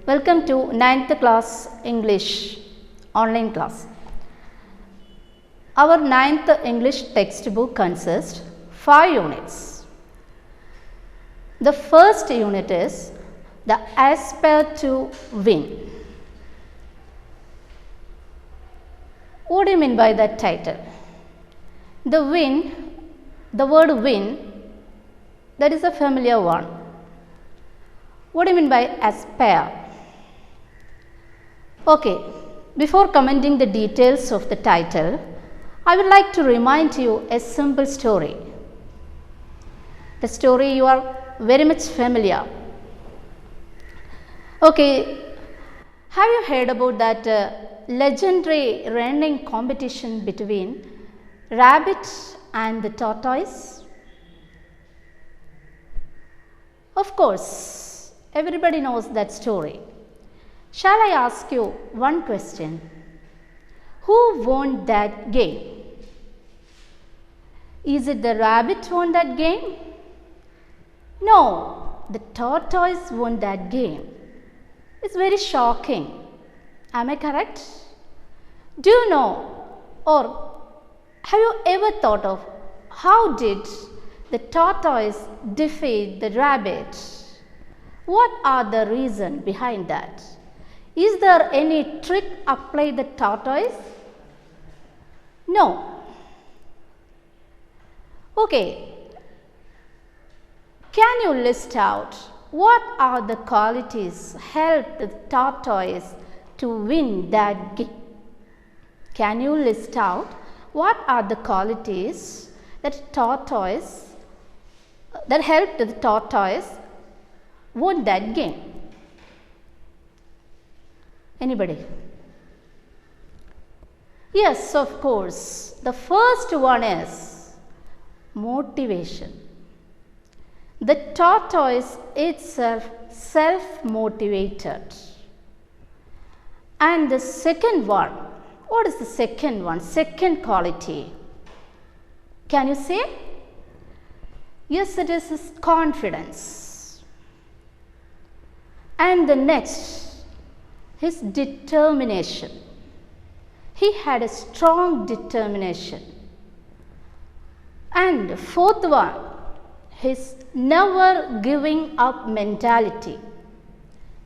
Welcome to 9th class English online class. Our 9th English textbook consists 5 units. The first unit is the aspire to win. What do you mean by that title? The word win, that is a familiar one. What do you mean by aspire? Okay, before commenting the details of the title, I would like to remind you a simple story. The story you are very much familiar. Okay, have you heard about that legendary running competition between rabbit and the tortoise? Of course, everybody knows that story. Shall I ask you one question? Who won that game? Is it the rabbit won that game? No, the tortoise won that game. It's very shocking. Am I correct? Do you know, or have you ever thought of how did the tortoise defeat the rabbit? What are the reasons behind that? Is there any trick applied the tortoise? No. Okay. Can you list out what are the qualities helped the tortoise to win that game? Can you list out what are the qualities that helped the tortoise win that game? Anybody? Yes, of course. The first one is motivation. The tortoise itself self-motivated. And the second one, what is the second one? Second quality. Can you say? Yes, it is his confidence. And the next, his determination. He had a strong determination. And fourth one, his never giving up mentality.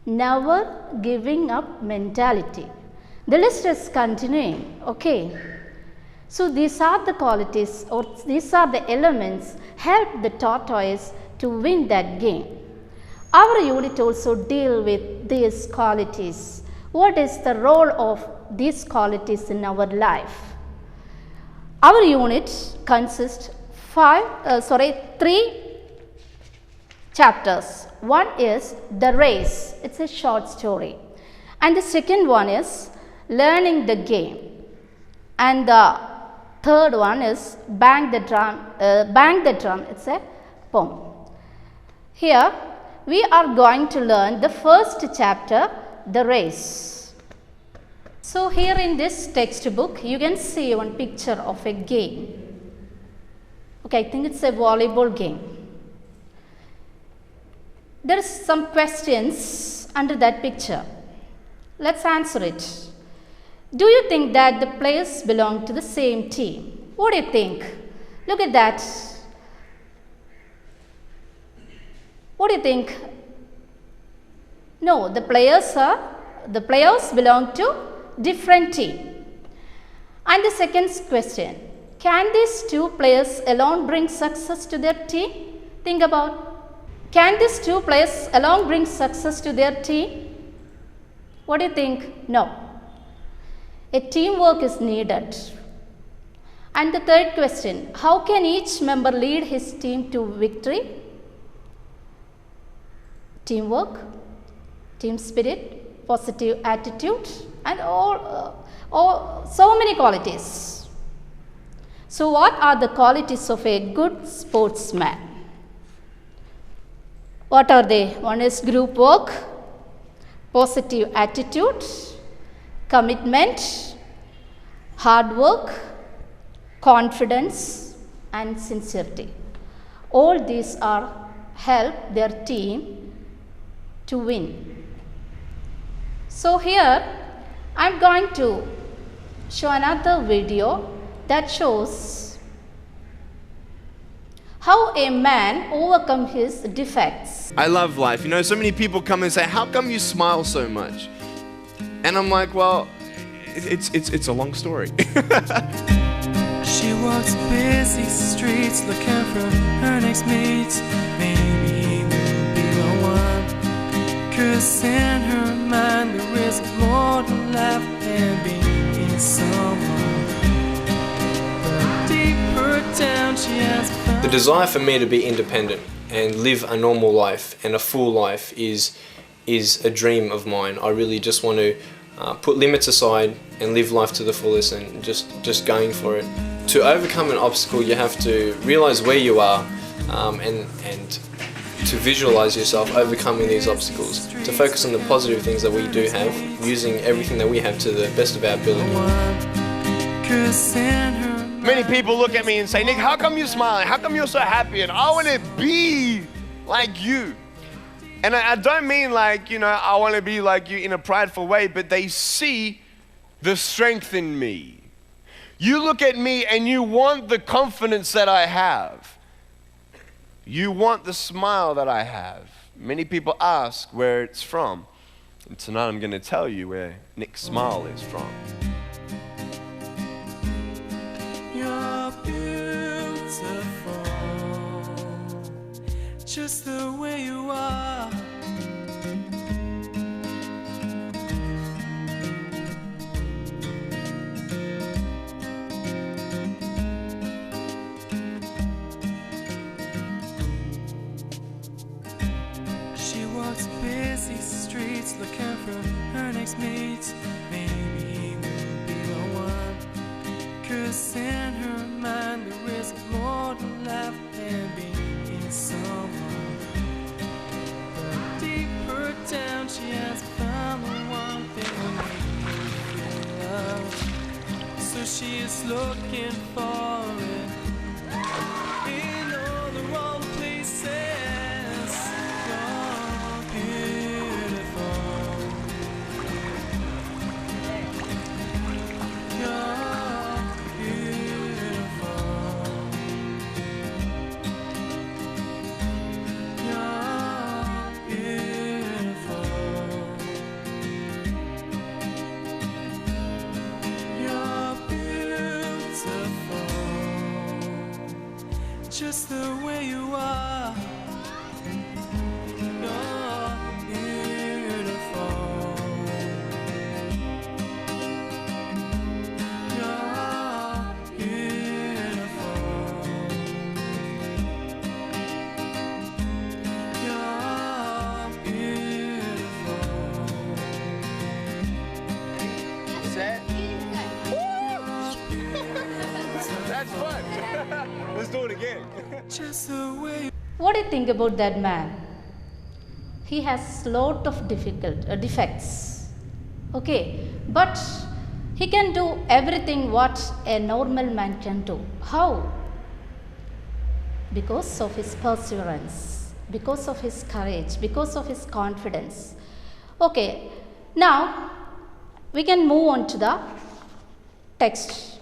Never giving up mentality. The list is continuing. Okay. So these are the qualities, or these are the elements help the tortoise to win that game. Our unit also deal with these qualities. What is the role of these qualities in our life? Our unit consists 3 chapters. One is the race. It's a short story. And the second one is learning the game. And the third one is bang the drum. It's a poem. Here we are going to learn the first chapter, the race. So here in this textbook you can see one picture of a game. Okay, I think it's a volleyball game. There is some questions under that picture. Let's answer it. Do you think that the players belong to the same team? What do you think? Look at that. What do you think? No, the players belong to different team. And the second question, can these two players alone bring success to their team? Think about, can these two players alone bring success to their team? What do you think? No. A teamwork is needed. And the third question, how can each member lead his team to victory? Teamwork, team spirit, positive attitude, and so many qualities. So what are the qualities of a good sportsman? What are they? One is group work, positive attitude, commitment, hard work, confidence, and sincerity. All these are help their team to win. So here I am going to show another video that shows how a man overcome his defects. I love life. You know, so many people come and say, how come you smile so much? And I'm like, well, it's a long story. She walks busy streets looking for her next mate. Maybe he will be the one. 'Cause in her mind there is more to life than being someone. But deeper down she has found The desire for me to be independent and live a normal life and a full life is a dream of mine. I really just want to put limits aside and live life to the fullest and just going for it. To overcome an obstacle, you have to realize where you are and to visualize yourself overcoming these obstacles, to focus on the positive things that we do have, using everything that we have to the best of our ability. 'Cause in her Many people look at me and say, Nick, how come you're smiling? How come you're so happy? And I want to be like you. And I don't mean like, you know, I want to be like you in a prideful way, but they see the strength in me. You look at me and you want the confidence that I have. You want the smile that I have. Many people ask where it's from. And tonight I'm going to tell you where Nick's smile is from. You're beautiful, just the way you are. She walks busy streets looking for her next mate. Maybe he will be the one. 'Cause in her mind there is more to life than being someone. But deeper down she has found the one thing that makes her feel loved. So she is looking for it in all the wrong places. You're beautiful. You're beautiful. You're beautiful. You're beautiful, just the way you are. You're beautiful. You're beautiful. You're beautiful. Set. That's fun. Let's do it again. Just the way you What do you think about that man? He has lot of defects. Okay, but he can do everything what a normal man can do. How? Because of his perseverance, because of his courage, because of his confidence. Okay, now we can move on to the text.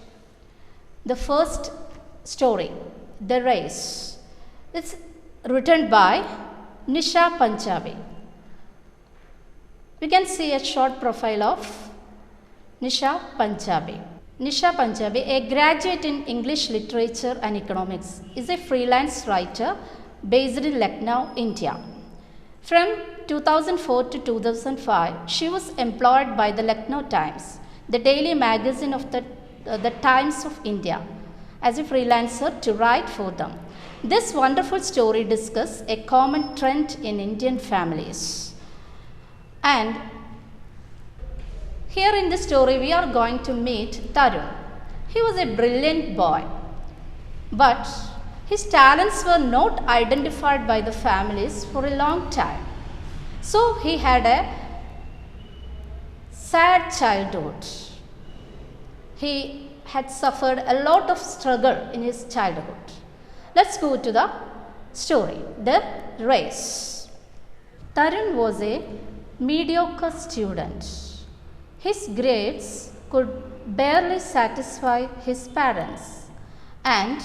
The first story, The Race. It's written by Nisha Panjabi. We can see a short profile of Nisha Panjabi. Nisha Panjabi, a graduate in English Literature and Economics, is a freelance writer based in Lucknow, India. From 2004 to 2005, she was employed by the Lucknow Times, the daily magazine of the Times of India, as a freelancer to write for them. This wonderful story discusses a common trend in Indian families. And here in the story, we are going to meet Tarun. He was a brilliant boy, but his talents were not identified by the families for a long time. So he had a sad childhood. He had suffered a lot of struggle in his childhood. Let's go to the story, The Race. Tarun was a mediocre student. His grades could barely satisfy his parents, and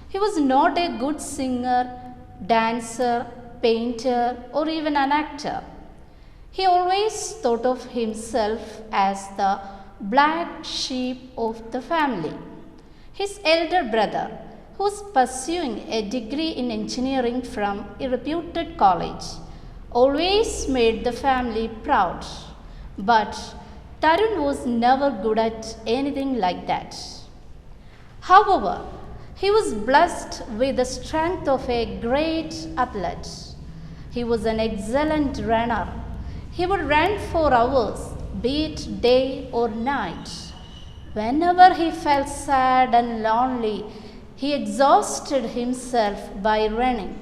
he was not a good singer, dancer, painter, or even an actor. He always thought of himself as the black sheep of the family. His elder brother, who was pursuing a degree in engineering from a reputed college, always made the family proud. But Tarun was never good at anything like that. However, he was blessed with the strength of a great athlete. He was an excellent runner. He would run for hours, be it day or night. Whenever he felt sad and lonely, he exhausted himself by running,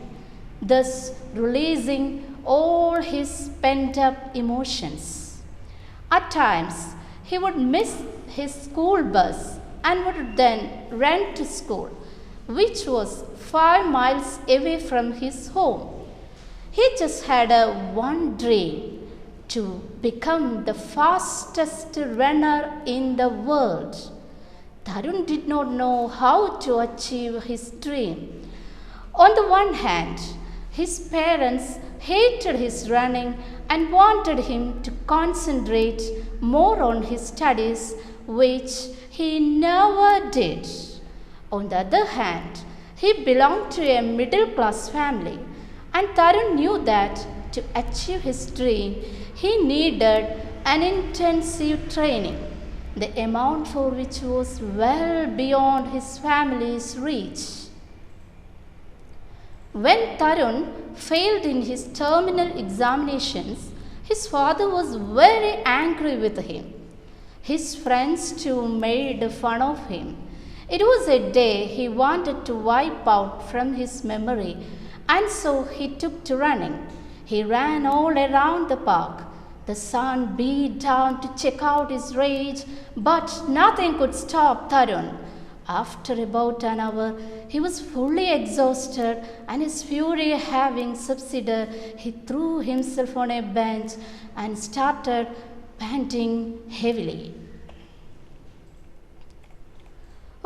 thus releasing all his pent-up emotions. At times, he would miss his school bus and would then run to school, which was 5 miles away from his home. He just had one dream: to become the fastest runner in the world. Tarun did not know how to achieve his dream. On the one hand, his parents hated his running and wanted him to concentrate more on his studies, which he never did. On the other hand, he belonged to a middle-class family, and Tarun knew that to achieve his dream, he needed an intensive training, the amount for which was well beyond his family's reach. When Tarun failed in his terminal examinations, his father was very angry with him. His friends too made fun of him. It was a day he wanted to wipe out from his memory, and so he took to running. He ran all around the park. The sun beat down to check out his rage, but nothing could stop Tarun. After about an hour, he was fully exhausted, and his fury having subsided, he threw himself on a bench and started panting heavily.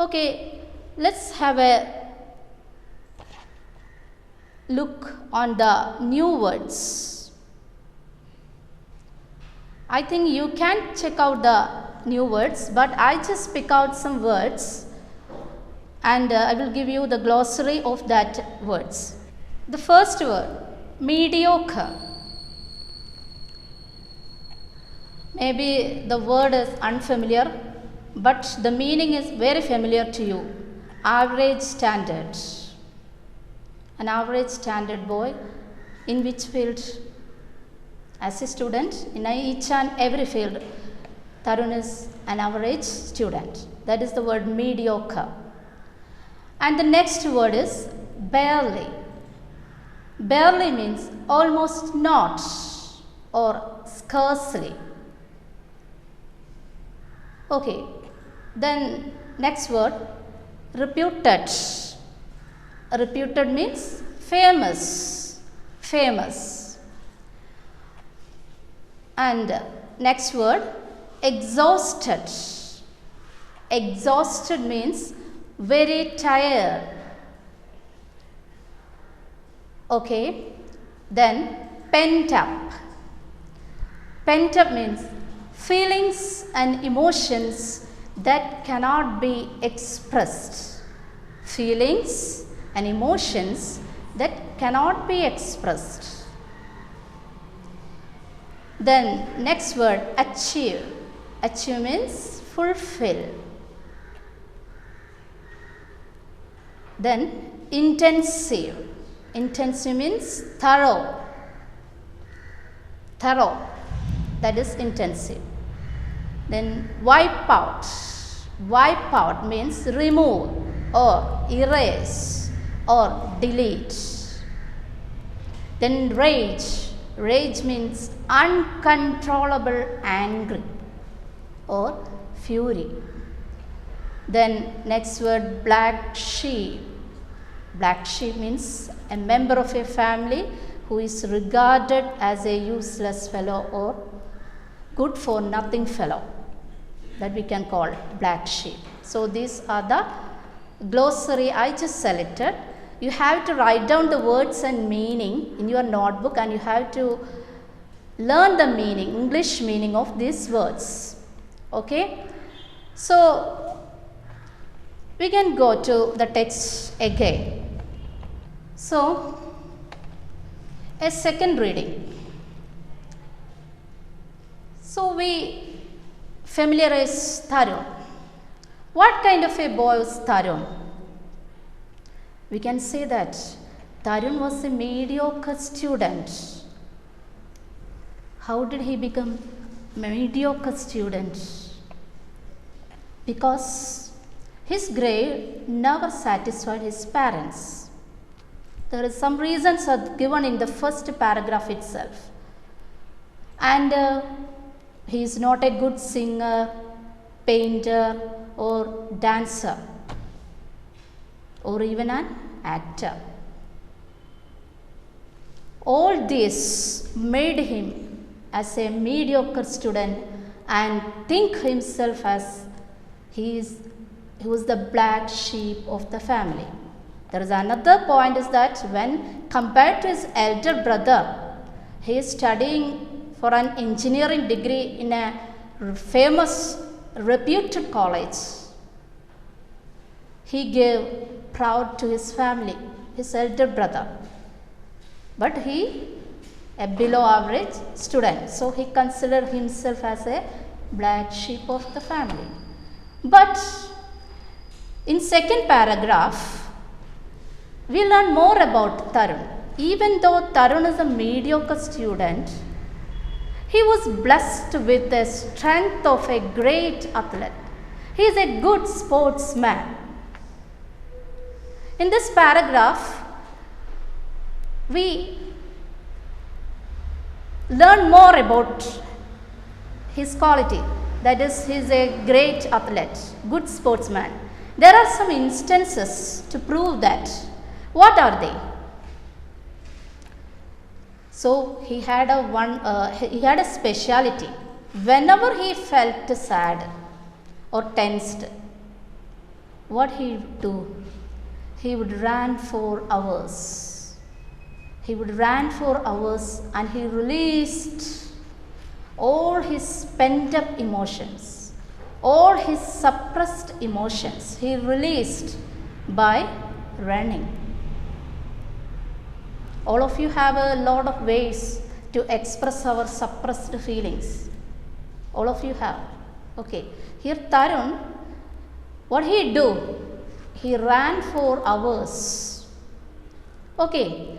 Okay, let's have a look on the new words. I think you can check out the new words, but I just pick out some words and I will give you the glossary of that words. The first word, mediocre. Maybe the word is unfamiliar, but the meaning is very familiar to you. Average standard. An average standard boy in which field? As a student, in each and every field, Tarun is an average student. That is the word mediocre. And the next word is barely. Barely means almost not or scarcely. Okay, then next word, reputed. Reputed means famous, famous. And next word, exhausted. Exhausted means very tired. Okay, then pent up. Pent up means feelings and emotions that cannot be expressed. Feelings and emotions that cannot be expressed. Then next word, achieve. Achieve means fulfill. Then intensive. Intensive means thorough. Thorough. That is intensive. Then wipe out. Wipe out means remove or erase or delete. Then rage. Rage means uncontrollable anger or fury. Then next word, black sheep. Black sheep means a member of a family who is regarded as a useless fellow or good for nothing fellow, that we can call black sheep. So these are the glossary I just selected. You have to write down the words and meaning in your notebook, and you have to learn the meaning, English meaning of these words. Okay. So we can go to the text again. So a second reading. So we familiarize Tarun. What kind of a boy was Tarun? We can say that Tarun was a mediocre student. How did he become a mediocre student? Because his grade never satisfied his parents. There is some reasons are given in the first paragraph itself. And he is not a good singer, painter or dancer or even an actor. All this made him as a mediocre student and think himself as he was the black sheep of the family. There is another point is that when compared to his elder brother, he is studying for an engineering degree in a famous reputed college. He gave proud to his family, his elder brother, but he a below average student, so he considered himself as a black sheep of the family. But in second paragraph, we learn more about Tarun. Even though Tarun is a mediocre student, he was blessed with the strength of a great athlete. He is a good sportsman. In this paragraph, we learn more about his quality. That is, he is a great athlete, good sportsman. There are some instances to prove that. What are they? So he had a speciality. Whenever he felt sad or tensed, what he would do? He would run for hours. He would run for hours and he released all his pent up emotions, all his suppressed emotions. He released by running. All of you have a lot of ways to express our suppressed feelings. All of you have. Okay. Here Tarun, what he do? He ran for hours. Okay.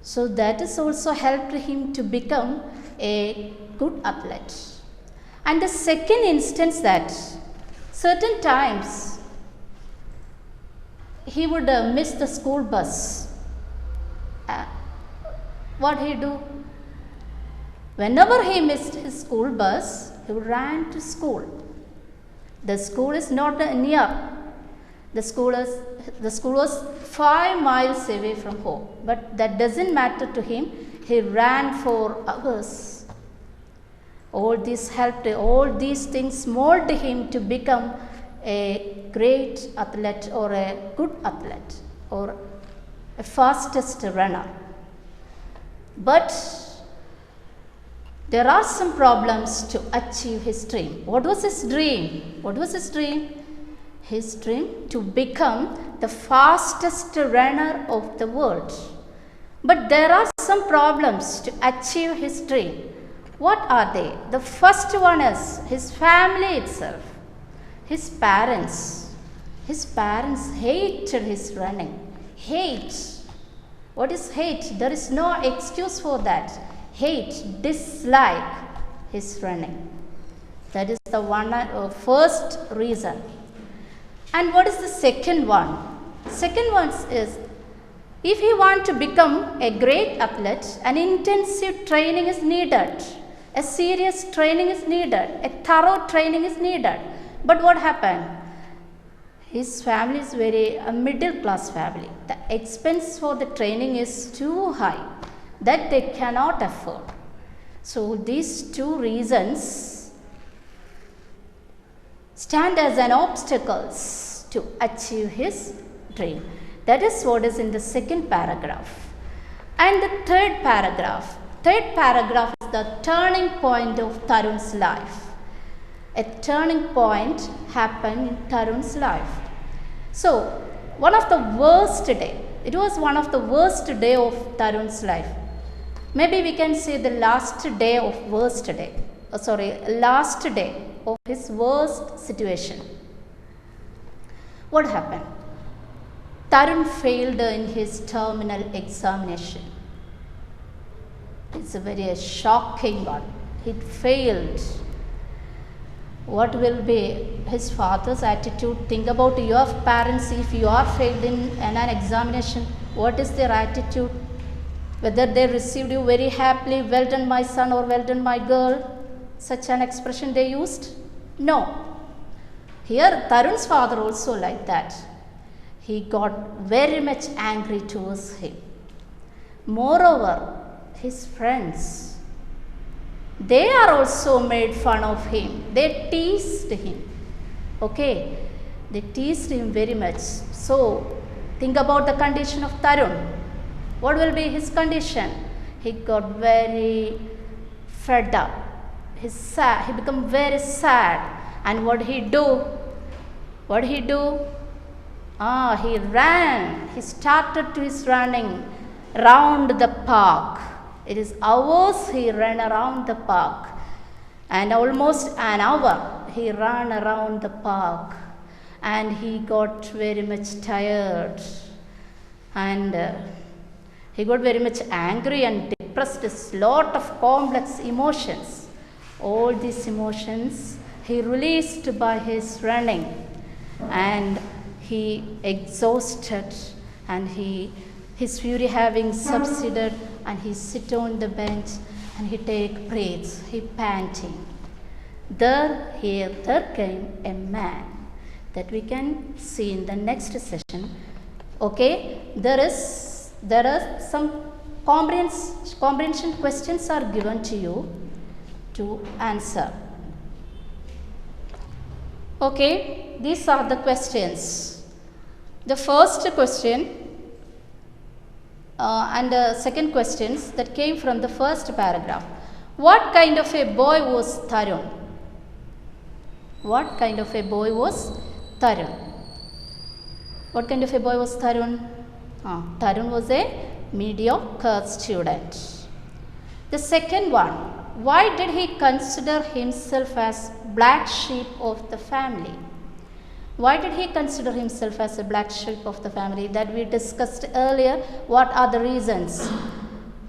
So that is also helped him to become a good athlete. And the second instance that certain times he would miss the school bus. What he do? Whenever he missed his school bus, he ran to school. The school is not near. The school was 5 miles away from home, but that doesn't matter to him. He ran for hours. All this helped, all these things molded him to become a great athlete or a good athlete or a fastest runner. But there are some problems to achieve his dream. What was his dream? What was his dream? His dream to become the fastest runner of the world. But there are some problems to achieve his dream. What are they? The first one is his family itself. His parents. His parents hated his running. Hate. What is hate? There is no excuse for that. Hate, dislike his running. That is the first reason. And what is the second one? Second one is, if he wants to become a great athlete, an intensive training is needed. A serious training is needed. A thorough training is needed. But what happened? His family is very a middle class family. The expense for the training is too high that they cannot afford. So these two reasons stand as an obstacles to achieve his dream. That is what is in the second paragraph. And the third paragraph is the turning point of Tarun's life. A turning point happened in Tarun's life. So, it was one of the worst day of Tarun's life. Maybe we can say the last day of his worst situation. What happened? Tarun failed in his terminal examination. It's a very shocking one. He failed. What will be his father's attitude? Think about your parents. If you are failed in an examination, what is their attitude? Whether they received you very happily, well done my son or well done my girl, such an expression they used? No. Here Tarun's father also like that. He got very much angry towards him. Moreover, his friends, they are also made fun of him. They teased him. Okay, they teased him very much. So, think about the condition of Tarun. What will be his condition? He got very fed up. He became very sad. And what he do? He ran. He started his running round the park. It is hours he ran around the park, and almost an hour he ran around the park, and he got very much tired, and he got very much angry and depressed. A lot of complex emotions. All these emotions he released by his running, and he exhausted, and his fury having subsided, and he sit on the bench and he take breaths, he panting. There came a man that we can see in the next session. Okay, there are some comprehension questions are given to you to answer. Okay, these are the questions. The first question and the second questions that came from the first paragraph. What kind of a boy was Tarun? What kind of a boy was Tarun? What kind of a boy was Tarun? Tarun was a mediocre student. The second one, why did he consider himself as black sheep of the family? Why did he consider himself as a black sheep of the family? That we discussed earlier. What are the reasons?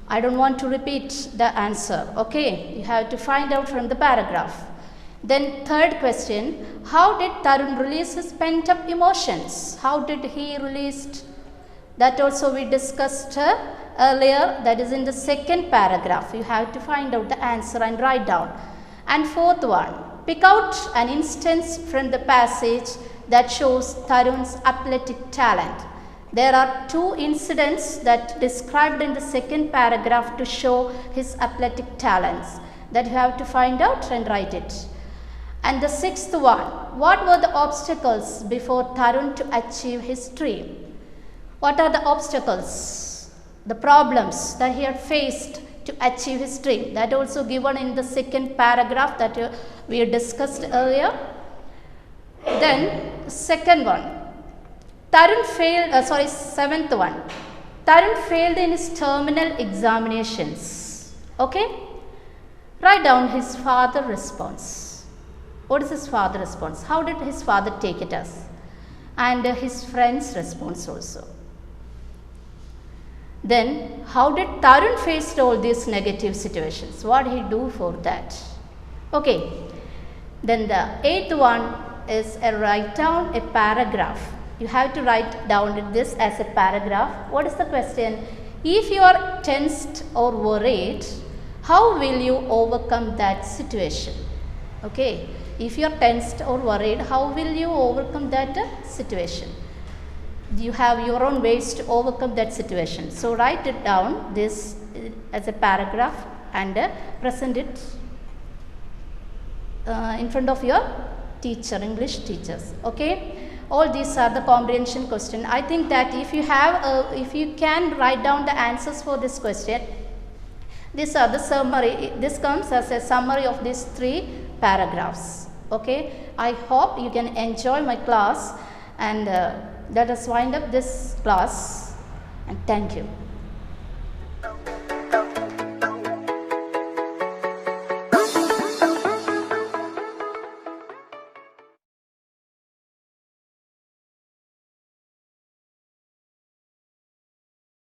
I don't want to repeat the answer. Okay, you have to find out from the paragraph. Then third question, how did Tarun release his pent up emotions? How did he release? That also we discussed earlier. That is in the second paragraph. You have to find out the answer and write down. And fourth one, pick out an instance from the passage that shows Tarun's athletic talent. There are two incidents that described in the second paragraph to show his athletic talents that you have to find out and write it. And the sixth one, what were the obstacles before Tarun to achieve his dream? What are the obstacles, the problems that he had faced to achieve his dream? That also given in the second paragraph that we discussed earlier. Then second one, seventh one, Tarun failed in his terminal examinations. Okay, write down his father response. What is his father response? How did his father take it as? And his friend's response also. Then how did Tarun face all these negative situations? What did he do for that? Okay, then the eighth one is write down a paragraph. You have to write down this as a paragraph. What is the question? If you are tensed or worried, how will you overcome that situation? Okay, If you are tensed or worried, how will you overcome that situation? You have your own ways to overcome that situation. So write it down this as a paragraph and present it in front of your teacher, English teachers. Okay, all these are the comprehension question. I think that if you have if you can write down the answers for this question, these are the summary. This comes as a summary of these 3 paragraphs. Okay, I hope you can enjoy my class, and let us wind up this class, and thank you.